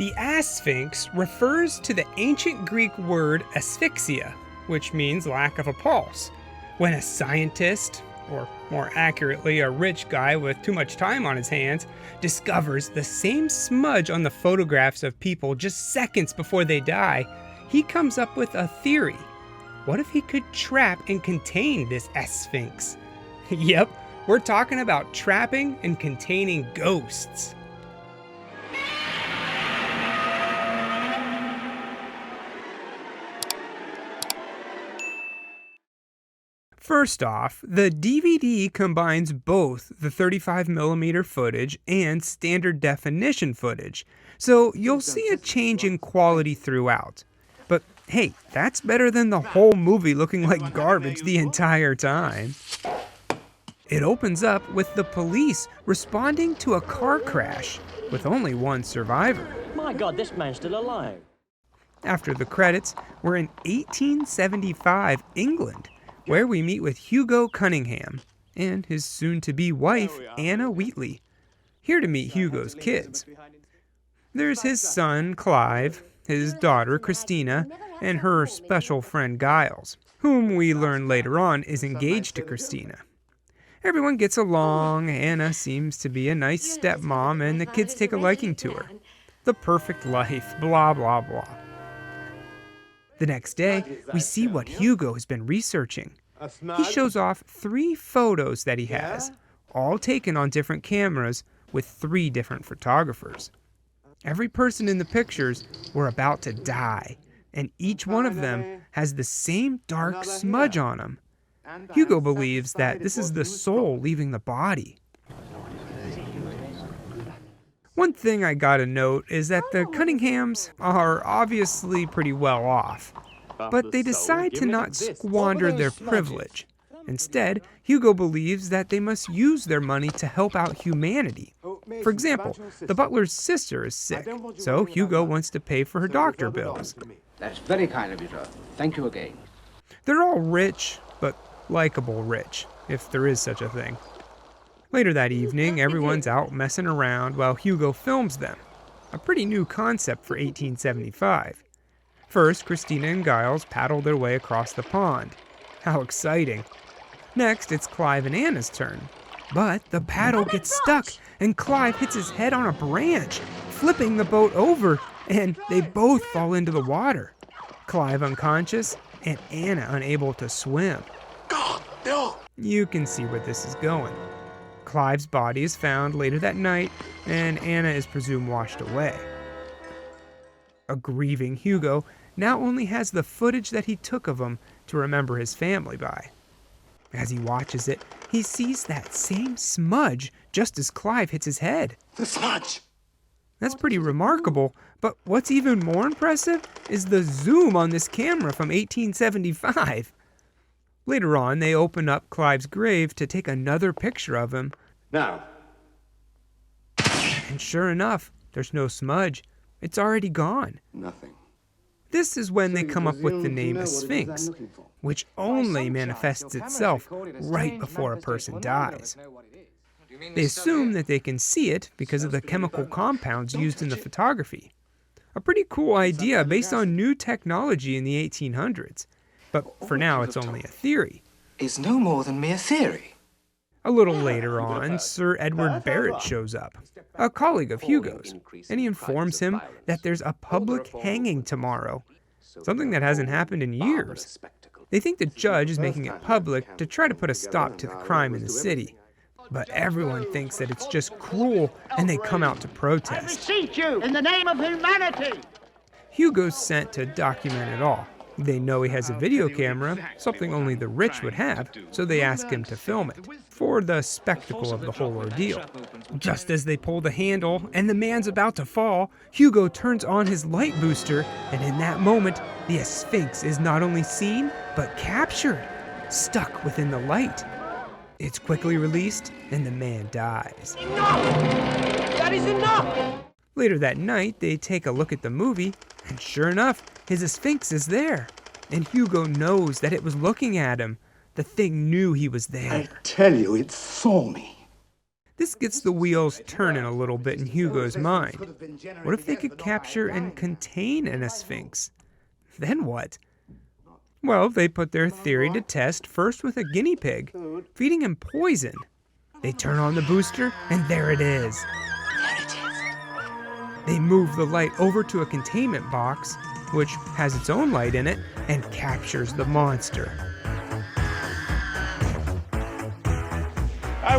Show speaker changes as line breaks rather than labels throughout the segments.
The Asphyx refers to the ancient Greek word asphyxia, which means lack of a pulse. When a scientist, or more accurately, a rich guy with too much time on his hands, discovers the same smudge on the photographs of people just seconds before they die, he comes up with a theory. What if he could trap and contain this Asphyx? Yep, we're talking about trapping and containing ghosts. First off, the DVD combines both the 35mm footage and standard definition footage, so you'll see a change in quality throughout. But hey, that's better than the whole movie looking like garbage the entire time. It opens up with the police responding to a car crash, with only one survivor.
My God, this man's still alive.
After the credits, we're in 1875 England, where we meet with Hugo Cunningham and his soon-to-be wife, Anna Wheatley, here to meet Hugo's kids. There's his son, Clive, his daughter, Christina, and her special friend, Giles, whom we learn later on is engaged to Christina. Everyone gets along, Anna seems to be a nice stepmom, and the kids take a liking to her. The perfect life, blah, blah, blah. The next day, we see what Hugo has been researching. He shows off 3 photos that he has, all taken on different cameras with 3 different photographers. Every person in the pictures were about to die, and each one of them has the same dark smudge on them. Hugo believes that this is the soul leaving the body. One thing I gotta note is that the Cunninghams are obviously pretty well off, but they decide to not squander their privilege. Instead, Hugo believes that they must use their money to help out humanity. For example, the butler's sister is sick, so Hugo wants to pay for her doctor bills.
That's very kind of you, sir. Thank you again.
They're all rich, but likable rich, if there is such a thing. Later that evening, everyone's out messing around while Hugo films them. A pretty new concept for 1875. First, Christina and Giles paddle their way across the pond. How exciting. Next, it's Clive and Anna's turn. But the paddle gets stuck, and Clive hits his head on a branch, flipping the boat over, and they both fall into the water. Clive unconscious, and Anna unable to swim.
God, no!
You can see where this is going. Clive's body is found later that night, and Anna is presumed washed away. A grieving Hugo now only has the footage that he took of him to remember his family by. As he watches it, he sees that same smudge just as Clive hits his head.
The smudge!
That's pretty remarkable, but what's even more impressive is the zoom on this camera from 1875. Later on, they open up Clive's grave to take another picture of him.
Now.
And sure enough, there's no smudge. It's already gone.
Nothing.
This is when they come up with the name Asphyx, which only manifests itself right before a person dies. They assume that they can see it because of the chemical compounds used in the photography. A pretty cool idea based on new technology in the 1800s. But for now, it's only a theory.
Is no more than mere theory.
A little later on, Sir Edward Barrett shows up, a colleague of Hugo's, and he informs him that there's a public hanging tomorrow, something that hasn't happened in years. They think the judge is making it public to try to put a stop to the crime in the city. But everyone thinks that it's just cruel, and they come out to protest.
I beseech you, in the name of humanity!
Hugo's sent to document it all. They know he has a video camera, something only the rich would have, so they ask him to film it, for the spectacle of the whole ordeal. Just as they pull the handle and the man's about to fall, Hugo turns on his light booster, and in that moment, the Asphyx is not only seen, but captured, stuck within the light. It's quickly released, and the man dies.
Enough! That is enough!
Later that night, they take a look at the movie, and sure enough, his Asphyx is there. And Hugo knows that it was looking at him. The thing knew he was there.
I tell you, it saw me.
This gets the wheels turning a little bit in Hugo's mind. What if they could capture and contain an Asphyx? Then what? Well, they put their theory to test first with a guinea pig, feeding him poison. They turn on the booster, and there it is. They move the light over to a containment box, which has its own light in it, and captures the monster.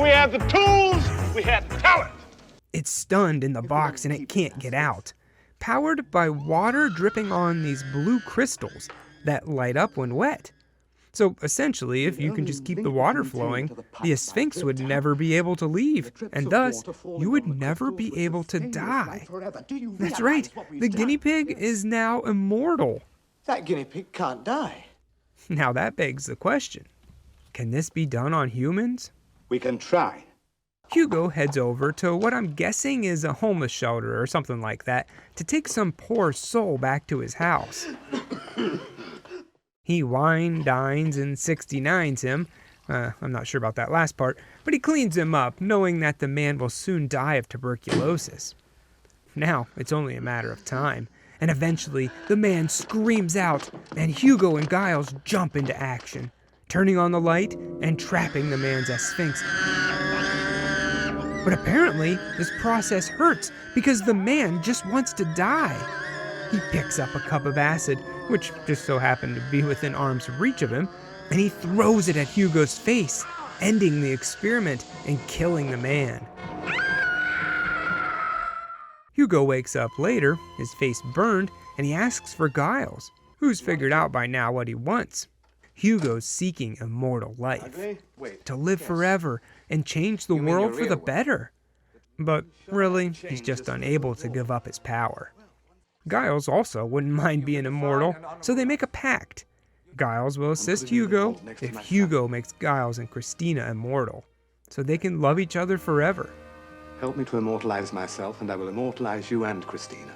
We have the tools, we have the talent.
It's stunned in the box and it can't get out. Powered by water dripping on these blue crystals that light up when wet. So essentially, if you can just keep the water flowing, the Asphyx would never be able to leave, and thus, you would never be able to die. That's right, the guinea pig is now immortal.
That guinea pig can't die.
Now that begs the question, can this be done on humans?
We can try.
Hugo heads over to what I'm guessing is a homeless shelter or something like that to take some poor soul back to his house. He wine, dines, and 69s him. I'm not sure about that last part, but he cleans him up, knowing that the man will soon die of tuberculosis. Now, it's only a matter of time, and eventually the man screams out, and Hugo and Giles jump into action, turning on the light and trapping the man's Asphyx. But apparently, this process hurts because the man just wants to die. He picks up a cup of acid, which just so happened to be within arm's reach of him, and he throws it at Hugo's face, ending the experiment and killing the man. Hugo wakes up later, his face burned, and he asks for Giles, who's figured out by now what he wants. Hugo's seeking immortal life, to live forever and change the world for the better. But really, he's just unable to give up his power. Giles also wouldn't mind being immortal, so they make a pact. Giles will assist Hugo if Hugo makes Giles and Christina immortal, so they can love each other forever.
Help me to immortalize myself, and I will immortalize you and Christina.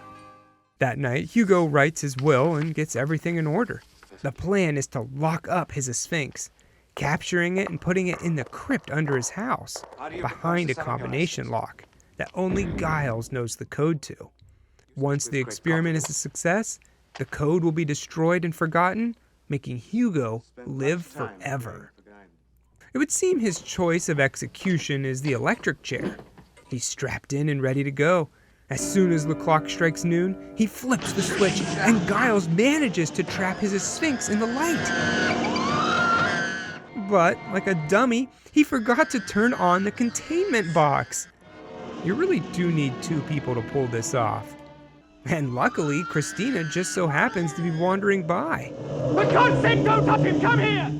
That night, Hugo writes his will and gets everything in order. The plan is to lock up his Asphyx, capturing it and putting it in the crypt under his house, behind a combination lock that only Giles knows the code to. Once the experiment is a success, the code will be destroyed and forgotten, making Hugo live forever. It would seem his choice of execution is the electric chair. He's strapped in and ready to go. As soon as the clock strikes noon, he flips the switch, and Giles manages to trap his Asphyx in the light. But, like a dummy, he forgot to turn on the containment box. You really do need two people to pull this off. And luckily, Christina just so happens to be wandering by.
For God's sake, don't touch him! Come here!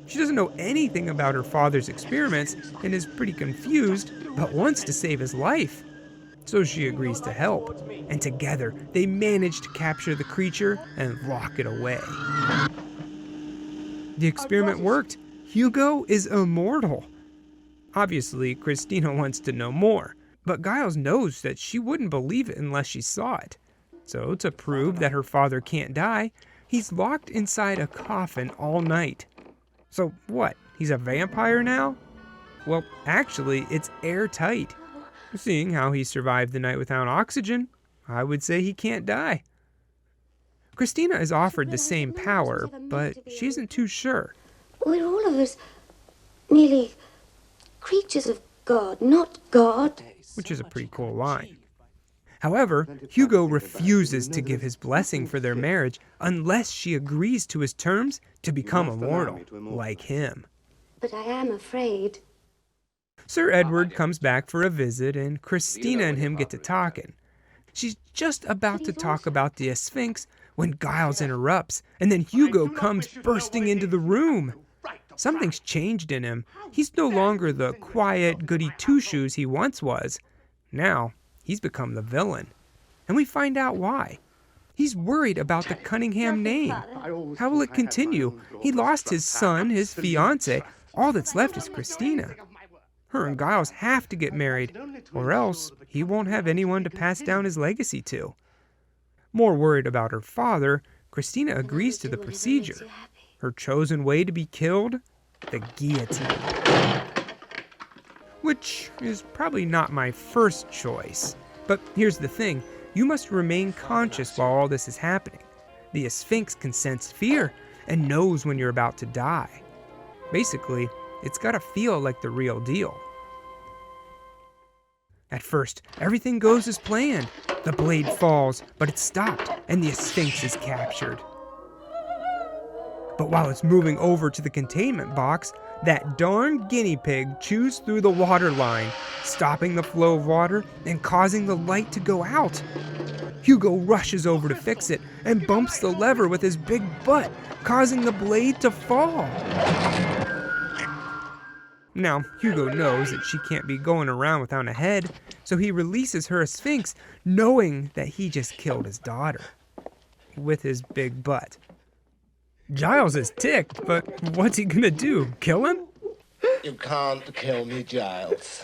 She doesn't know anything about her father's experiments and is pretty confused, but wants to save his life. So she agrees to help, and together they manage to capture the creature and lock it away. The experiment worked. Hugo is immortal. Obviously, Christina wants to know more, but Giles knows that she wouldn't believe it unless she saw it. So to prove that her father can't die, he's locked inside a coffin all night. So what, he's a vampire now? Well, actually, it's airtight. Seeing how he survived the night without oxygen, I would say he can't die. Christina is offered the same power, but she isn't too sure.
We're all of us merely creatures of God, not God.
Which is a pretty cool line. However, Hugo refuses to give his blessing for their marriage unless she agrees to his terms to become immortal, like him.
But I am afraid.
Sir Edward comes back for a visit, and Christina and him get to talking. She's just about to talk about the Asphyx when Giles interrupts, and then Hugo comes bursting into the room. Something's changed in him. He's no longer the quiet, goody two-shoes he once was. Now, he's become the villain. And we find out why. He's worried about the Cunningham name. How will it continue? He lost his son, his fiancée. All that's left is Christina. Her and Giles have to get married, or else he won't have anyone to pass down his legacy to. More worried about her father, Christina agrees to the procedure. Her chosen way to be killed? The guillotine. which is probably not my first choice. But here's the thing, you must remain conscious while all this is happening. The Asphyx can sense fear and knows when you're about to die. Basically, it's gotta feel like the real deal. At first, everything goes as planned. The blade falls, but it's stopped, and the Asphyx is captured. But while it's moving over to the containment box, that darn guinea pig chews through the water line, stopping the flow of water and causing the light to go out. Hugo rushes over to fix it and bumps the lever with his big butt, causing the blade to fall. Now, Hugo knows that she can't be going around without a head, so he releases her Asphyx, knowing that he just killed his daughter with his big butt. Giles is ticked, but what's he gonna do? Kill him?
You can't kill me, Giles.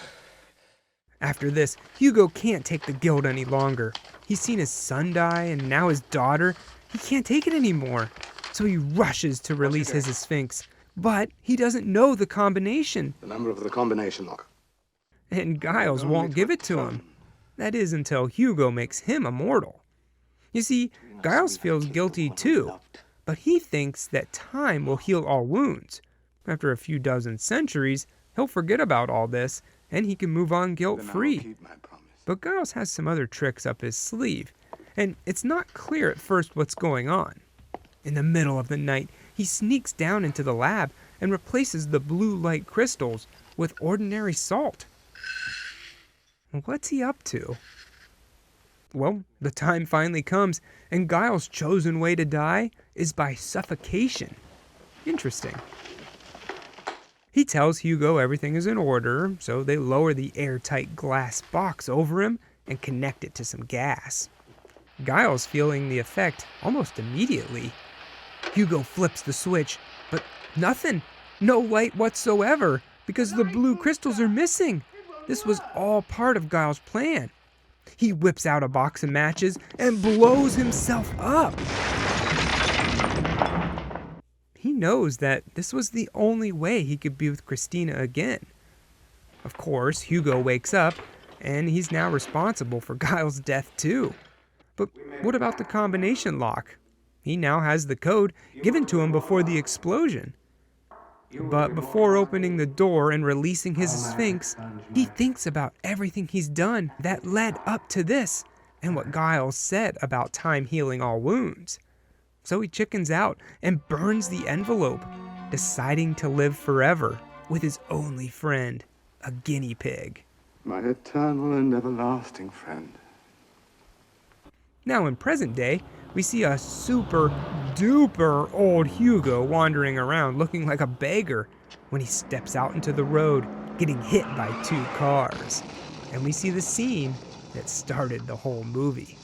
After this, Hugo can't take the guilt any longer. He's seen his son die, and now his daughter. He can't take it anymore. So he rushes to release his Asphyx, but he doesn't know the combination.
The number of the combination lock.
And Giles won't give it to him. That is until Hugo makes him immortal. You see, Giles feels guilty too, but he thinks that time will heal all wounds. After a few dozen centuries, he'll forget about all this, and he can move on guilt-free. But Giles has some other tricks up his sleeve, and it's not clear at first what's going on. In the middle of the night, he sneaks down into the lab and replaces the blue light crystals with ordinary salt. What's he up to? Well, the time finally comes, and Giles' chosen way to die is by suffocation. Interesting. He tells Hugo everything is in order, so they lower the airtight glass box over him and connect it to some gas. Giles feeling the effect almost immediately. Hugo flips the switch, but nothing. No light whatsoever, because the blue crystals are missing. This was all part of Giles' plan. He whips out a box of matches and blows himself up. He knows that this was the only way he could be with Christina again. Of course, Hugo wakes up, and he's now responsible for Giles' death too. But what about the combination lock? He now has the code given to him before the explosion. But before opening the door and releasing his Asphyx, he thinks about everything he's done that led up to this, and what Giles said about time healing all wounds. So he chickens out and burns the envelope, deciding to live forever with his only friend, a guinea pig.
My eternal and everlasting friend.
Now in present day, we see a super duper old Hugo wandering around looking like a beggar when he steps out into the road, getting hit by 2 cars. And we see the scene that started the whole movie.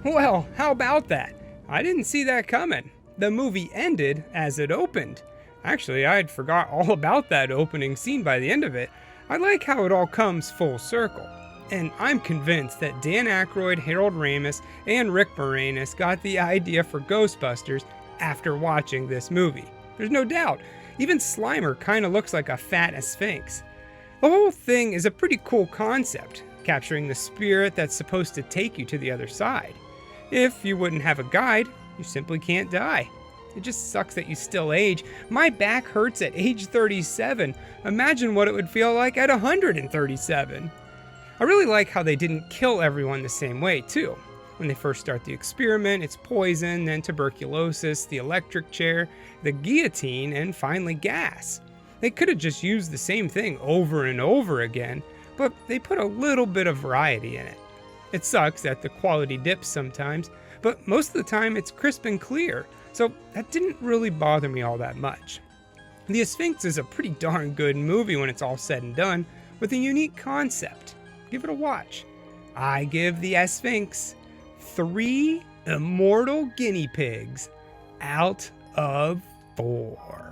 Well, how about that? I didn't see that coming. The movie ended as it opened. Actually, I'd forgot all about that opening scene by the end of it. I like how it all comes full circle. And I'm convinced that Dan Aykroyd, Harold Ramis, and Rick Moranis got the idea for Ghostbusters after watching this movie. There's no doubt. Even Slimer kind of looks like a fat Asphyx. The whole thing is a pretty cool concept, capturing the spirit that's supposed to take you to the other side. If you wouldn't have a guide, you simply can't die. It just sucks that you still age. My back hurts at age 37. Imagine what it would feel like at 137. I really like how they didn't kill everyone the same way, too. When they first start the experiment, it's poison, then tuberculosis, the electric chair, the guillotine, and finally gas. They could have just used the same thing over and over again, but they put a little bit of variety in it. It sucks that the quality dips sometimes, but most of the time it's crisp and clear, so that didn't really bother me all that much. The Asphyx is a pretty darn good movie when it's all said and done, with a unique concept. Give it a watch. I give the Asphyx 3 immortal guinea pigs out of 4.